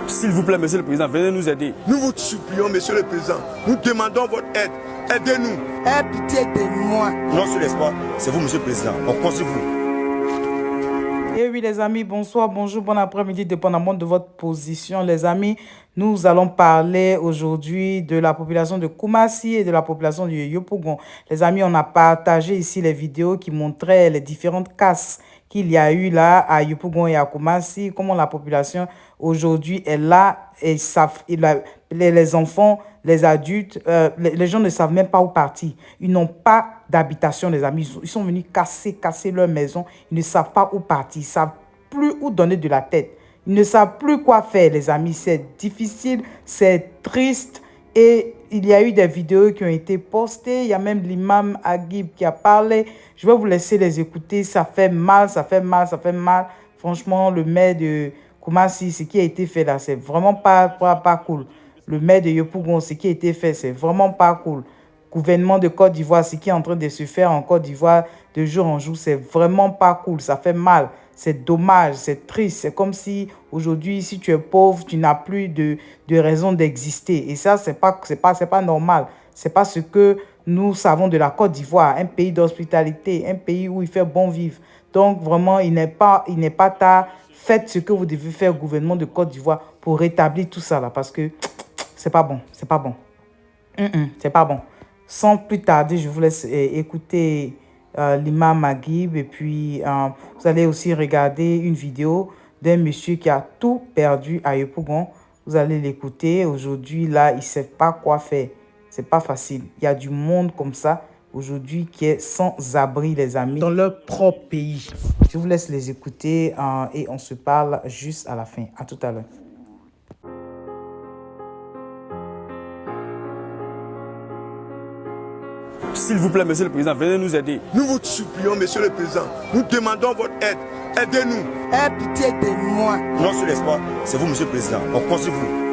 S'il vous plaît, monsieur le président, venez nous aider. Nous vous supplions, monsieur le président. Nous demandons votre aide. Aidez-nous. Aie pitié de moi. Non, sur l'espoir, c'est vous, monsieur le président. On compte sur vous. Et oui les amis, bonsoir, bonjour, bon après-midi, dépendamment de votre position. Les amis, nous allons parler aujourd'hui de la population de Koumassi et de la population du Yopougon. Les amis, on a partagé ici les vidéos qui montraient les différentes casses qu'il y a eu là à Yopougon et à Koumassi, comment la population aujourd'hui est là et les enfants, les adultes, les gens ne savent même pas où partir. Ils n'ont pas d'habitation, les amis. Ils sont venus casser leur maison. Ils ne savent pas où partir. Ils ne savent plus où donner de la tête. Ils ne savent plus quoi faire, les amis. C'est difficile, c'est triste. Et il y a eu des vidéos qui ont été postées. Il y a même l'imam Agib qui a parlé. Je vais vous laisser les écouter. Ça fait mal, ça fait mal, ça fait mal. Franchement, le maire de Koumassi, ce qui a été fait là, c'est vraiment pas cool. Le maire de Yopougon, ce qui a été fait, c'est vraiment pas cool. Gouvernement de Côte d'Ivoire, ce qui est en train de se faire en Côte d'Ivoire de jour en jour, c'est vraiment pas cool. Ça fait mal, c'est dommage, c'est triste. C'est comme si aujourd'hui, si tu es pauvre, tu n'as plus de raison d'exister. Et ça, c'est pas normal. C'est pas ce que nous savons de la Côte d'Ivoire, un pays d'hospitalité, un pays où il fait bon vivre. Donc vraiment, il n'est pas tard. Faites ce que vous devez faire, gouvernement de Côte d'Ivoire, pour rétablir tout ça là, parce que c'est pas bon, c'est pas bon. C'est pas bon. Sans plus tarder, je vous laisse écouter l'imam Agib et puis vous allez aussi regarder une vidéo d'un monsieur qui a tout perdu à Yopougon. Vous allez l'écouter. Aujourd'hui, là, il ne sait pas quoi faire. C'est pas facile. Il y a du monde comme ça aujourd'hui qui est sans abri, les amis, dans leur propre pays. Je vous laisse les écouter et on se parle juste à la fin. À tout à l'heure. S'il vous plaît, monsieur le président, venez nous aider. Nous vous supplions, monsieur le président. Nous demandons votre aide. Aidez-nous. Aie pitié de moi. Non, sur l'espoir, c'est vous, monsieur le président. On compte sur vous.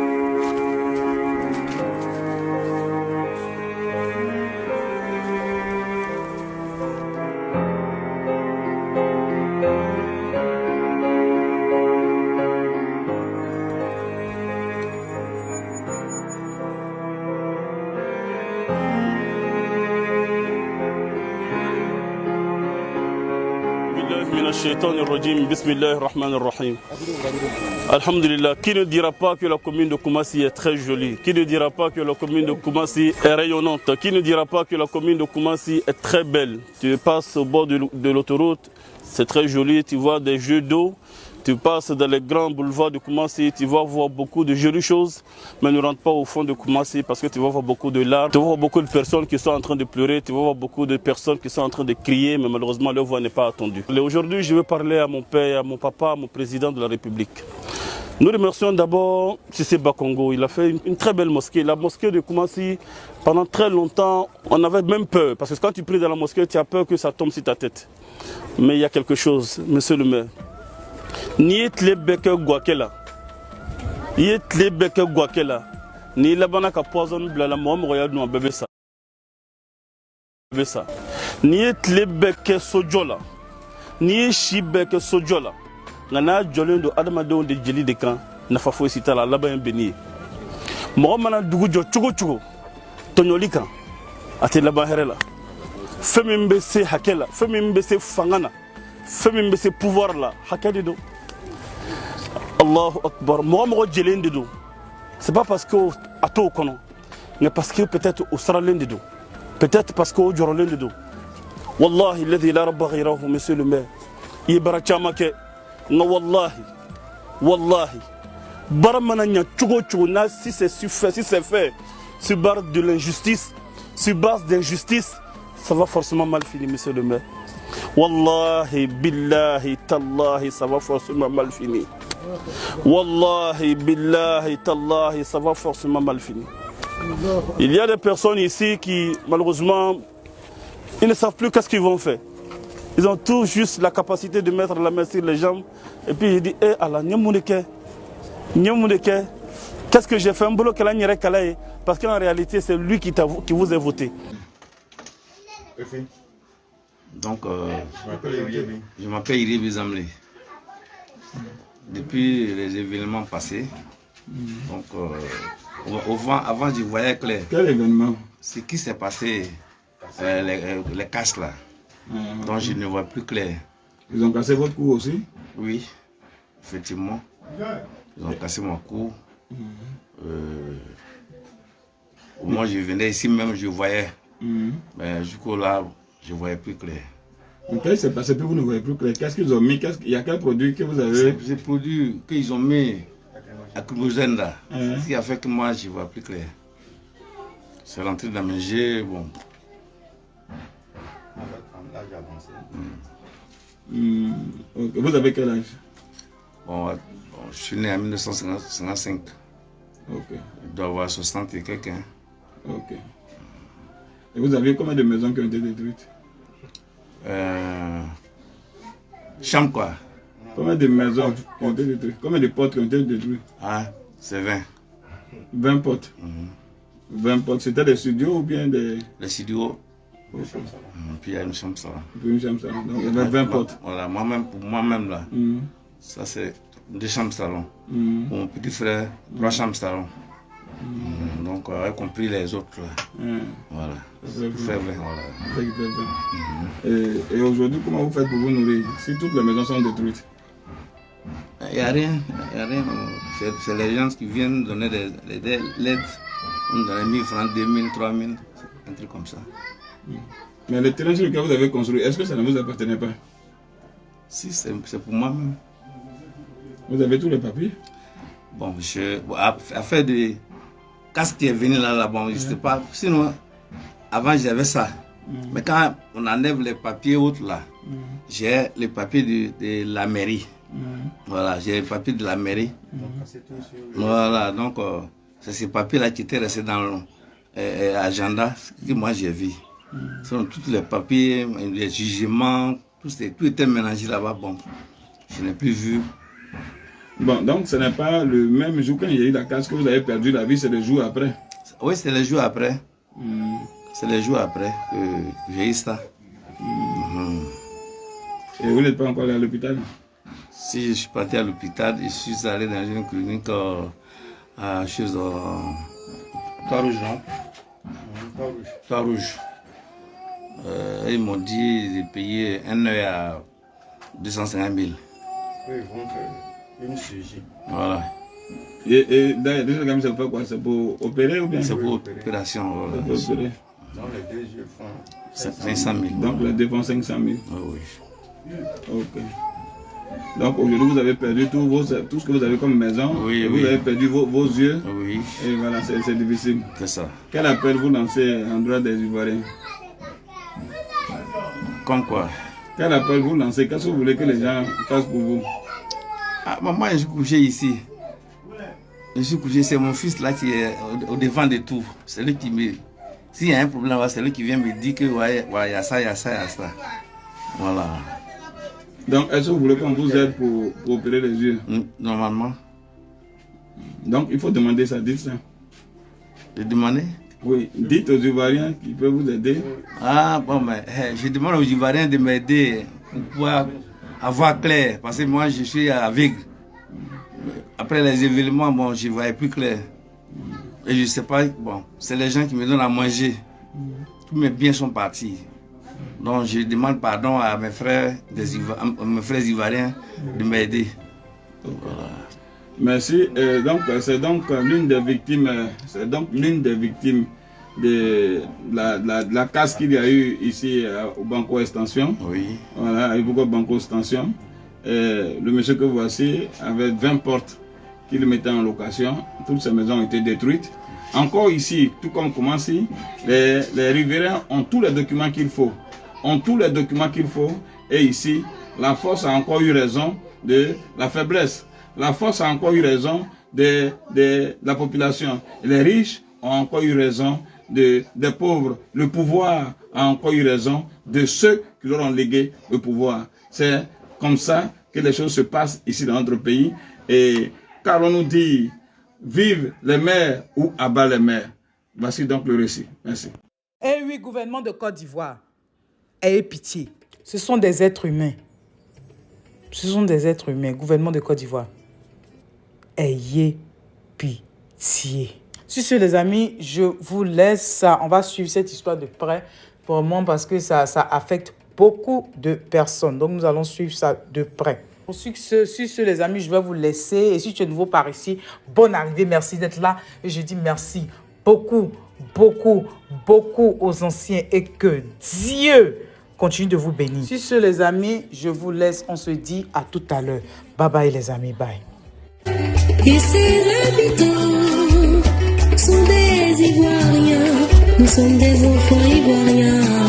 Alhamdulillah, qui ne dira pas que la commune de Koumassi est très jolie? Qui ne dira pas que la commune de Koumassi est rayonnante? Qui ne dira pas que la commune de Koumassi est très belle? Tu passes au bord de l'autoroute, c'est très joli, tu vois des jeux d'eau. Tu passes dans les grands boulevards de Koumassi, tu vas voir beaucoup de jolies choses, mais ne rentre pas au fond de Koumassi parce que tu vas voir beaucoup de larmes, tu vas voir beaucoup de personnes qui sont en train de pleurer, tu vas voir beaucoup de personnes qui sont en train de crier, mais malheureusement leur voix n'est pas attendue. Aujourd'hui, je veux parler à mon père, à mon papa, à mon président de la République. Nous remercions d'abord Cissé Bakongo, il a fait une très belle mosquée. La mosquée de Koumassi, pendant très longtemps, on avait même peur, parce que quand tu pries dans la mosquée, tu as peur que ça tombe sur ta tête. Mais il y a quelque chose, monsieur le maire. Ni tle beke guakela ye tle beke guakela ni labana ka poison blala mom royal no bebe sa ni tle beke sojola ni shi beke sojola ngana jolendo adama de de jeli de kan na fafo sitala laban beni mo mana dugu jo chugo tonyoli kan ate laban herela femi mbese hakela femi mbese fangana femi mbese pouvoir la hakadi do Allahu Akbar. Moi, c'est pas parce que à tout kono, mais parce que peut-être au saralen de dos, peut-être parce que au joralen de dos. Wallahi, الذي لا رب غيره, monsieur le maire. Ibarachama ke, no wallahi. Baramana nya chugo na si c'est fait, sur base de l'injustice, sur base d'injustice, ça va forcément mal finir, monsieur le maire. Wallahi, billahi, tallahi, ça va forcément mal finir. Wallahi, billahi, tallahi, ça va forcément mal finir. Il y a des personnes ici qui, malheureusement, ils ne savent plus qu'est-ce qu'ils vont faire. Ils ont tout juste la capacité de mettre la main sur les jambes et puis ils disent, eh Allah, qu'est-ce que j'ai fait? Un boulot parce qu'en réalité, c'est lui qui vous a voté. Donc, je m'appelle Iri Bizamli. Depuis les événements passés, Donc, avant, je voyais clair. Quel événement? Ce qui s'est passé, les casses là. Donc, je ne vois plus clair. Ils ont cassé votre cou aussi? Oui, effectivement. Ils ont cassé mon cou. Au moment où je venais ici même, je voyais. Mais du coup là, je ne voyais plus clair. Qu'est-ce qui s'est passé que vous ne voyez plus clair? Qu'est-ce qu'ils ont mis? Il y a quel produit que vous avez? C'est le produit qu'ils ont mis à Chromosène là. Ce qui a fait que moi, je ne vois plus clair. C'est rentré dans mes jeux, bon. Okay. Vous avez quel âge? Bon, je suis né en 1955. Ok. Je dois avoir 60 et quelques. Ok. Et vous avez combien de maisons qui ont été détruites? Chambre quoi? Combien de maisons qui ont été détruites? Combien de portes qui ont été détruites? Ah, c'est 20. 20 portes. 20 portes. C'était des studios ou bien des... Les studios. Okay. Puis il y a une chambre ça. Une chambre salon. Donc il y avait 20 portes. Voilà, moi-même, pour moi-même là. Ça c'est 2 chambres salon. Pour mon petit frère, 3 chambres salon. Donc, y compris les autres là. Voilà. Voilà. Et aujourd'hui, comment vous faites pour vous nourrir si toutes les maisons sont détruites? Il n'y a rien. C'est les gens qui viennent donner l'aide. On donne 1000 francs, 2000, 3000, un truc comme ça. Mais le terrain sur lequel vous avez construit, est-ce que ça ne vous appartenait pas? Si, c'est pour moi-même. Vous avez tous les papiers? Bon, affaire de casse qui est venu là, bon, je ne sais pas. Sinon, avant j'avais ça. Mais quand on enlève les papiers autres là, j'ai les papiers de la mairie. Voilà, j'ai les papiers de la mairie. Voilà, donc c'est ces papiers-là qui étaient restés dans l'agenda que moi j'ai vu. Sinon, tous les papiers, les jugements, tout était mélangé là-bas. Bon, je n'ai plus vu. Bon, donc ce n'est pas le même jour quand il y a eu la casse que vous avez perdu la vie, c'est le jour après? Oui, c'est le jour après. C'est le jour après que j'ai eu ça. Et vous n'êtes pas encore allé à l'hôpital? Si je suis parti à l'hôpital, je suis allé dans une clinique à Trois-Rouges, non? Trois-Rouges. Ils m'ont dit de payer un œil à 250 000. Oui, ils vont faire une chirurgie. Voilà. Et d'ailleurs, c'est pour quoi? C'est pour opérer ou bien? C'est pour opération. Voilà. Pour opérer. Dans les 2 yeux font 500 000. Donc la dépense 500 000. Oui. Ok. Donc aujourd'hui vous avez perdu tout ce que vous avez comme maison. Oui, vous avez perdu vos yeux. Oui. Et voilà, c'est difficile. C'est ça. Quel appel vous lancez en droit des Ivoiriens? Comme quoi? Quel appel vous lancez? Qu'est-ce que vous voulez que les gens fassent pour vous? Ah, moi je suis couché ici. Je suis couché, c'est mon fils là qui est au devant de tout. C'est lui qui me... S'il y a un problème, c'est lui qui vient me dire que ouais, il y a ça, il y a ça, il y a ça. Voilà. Donc, est-ce que vous voulez qu'on vous aide pour opérer les yeux? Normalement. Donc, il faut demander ça, dites ça. De demander? Oui, dites aux Ivoiriens qui peuvent vous aider. Ah, bon, mais je demande aux Ivoiriens de m'aider pour pouvoir avoir clair. Parce que moi, je suis aveugle. Après les événements, bon, je ne voyais plus clair. Et je ne sais pas, bon, c'est les gens qui me donnent à manger. Tous mes biens sont partis. Donc je demande pardon à mes frères, ivoiriens de m'aider. Voilà. Merci. C'est donc l'une des victimes, de la casse qu'il y a eu ici au Banco Extension. Oui. Voilà, à Ivoco Banco Extension. Le monsieur que voici avait 20 portes qu'il mettait en location. Toutes ces maisons ont été détruites. Encore ici, tout comme ici, les riverains ont tous les documents qu'il faut. Et ici, la force a encore eu raison de la faiblesse. La force a encore eu raison de la population. Les riches ont encore eu raison des pauvres. Le pouvoir a encore eu raison de ceux qui leur ont légué le pouvoir. C'est comme ça que les choses se passent ici dans notre pays. Et car on nous dit, vive les maires ou abat les maires. Voici donc le récit. Merci. Eh oui, gouvernement de Côte d'Ivoire, ayez pitié. Ce sont des êtres humains. Ce sont des êtres humains, gouvernement de Côte d'Ivoire. Ayez pitié. Sur ce, les amis, je vous laisse. On va suivre cette histoire de près, vraiment, parce que ça affecte beaucoup de personnes. Donc, nous allons suivre ça de près. Sur ce, les amis, je vais vous laisser. Et si tu es nouveau par ici, bonne arrivée. Merci d'être là. Et je dis merci beaucoup, beaucoup, beaucoup aux anciens. Et que Dieu continue de vous bénir. Sur ce, les amis, je vous laisse. On se dit à tout à l'heure. Bye bye, les amis. Bye. Et ces habitants sont des Ivoiriens. Nous sommes des enfants ivoiriens.